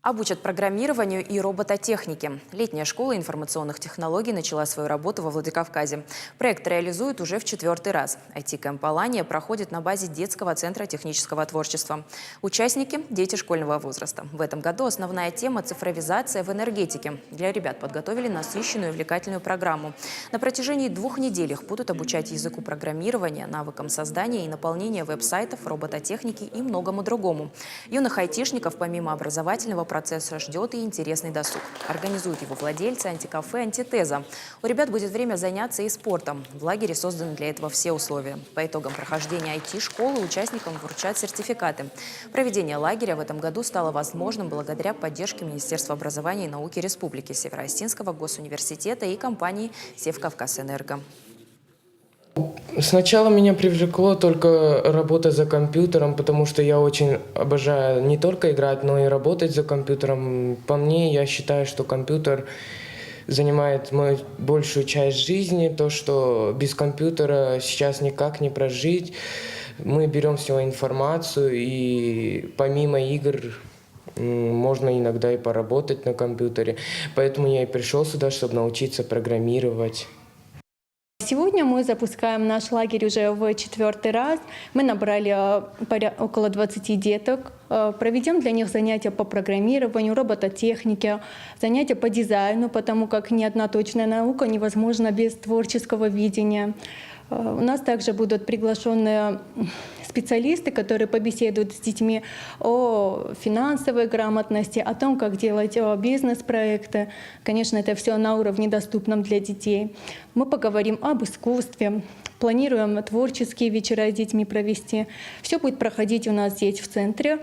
Обучат программированию и робототехнике. Летняя школа информационных технологий начала свою работу во Владикавказе. Проект реализуют уже в 4-й раз. IT-кэмп «Алания» проходит на базе детского центра технического творчества. Участники – дети школьного возраста. В этом году основная тема – цифровизация в энергетике. Для ребят подготовили насыщенную и увлекательную программу. На протяжении 2 недель их будут обучать языку программирования, навыкам создания и наполнения веб-сайтов, робототехники и многому другому. Юных айтишников помимо образовательного процесса ждет и интересный досуг. Организуют его владельцы антикафе «Антитеза». У ребят будет время заняться и спортом. В лагере созданы для этого все условия. По итогам прохождения IT-школы участникам вручат сертификаты. Проведение лагеря в этом году стало возможным благодаря поддержке Министерства образования и науки Республики, Северо-Осетинского госуниверситета и компании «Севкавказэнерго». Сначала меня привлекло только работа за компьютером, потому что я очень обожаю не только играть, но и работать за компьютером. По мне, я считаю, что компьютер занимает мою большую часть жизни, то, что без компьютера сейчас никак не прожить. Мы берем с него информацию, и помимо игр можно иногда и поработать на компьютере. Поэтому я и пришел сюда, чтобы научиться программировать. Сегодня мы запускаем наш лагерь уже в 4-й раз. Мы набрали около 20 деток. Проведем для них занятия по программированию, робототехнике, занятия по дизайну, потому как ни одна точная наука невозможна без творческого видения. У нас также будут приглашенные специалисты, которые побеседуют с детьми о финансовой грамотности, о том, как делать бизнес-проекты. Конечно, это все на уровне доступном для детей. Мы поговорим об искусстве, планируем творческие вечера с детьми провести. Все будет проходить у нас здесь в центре.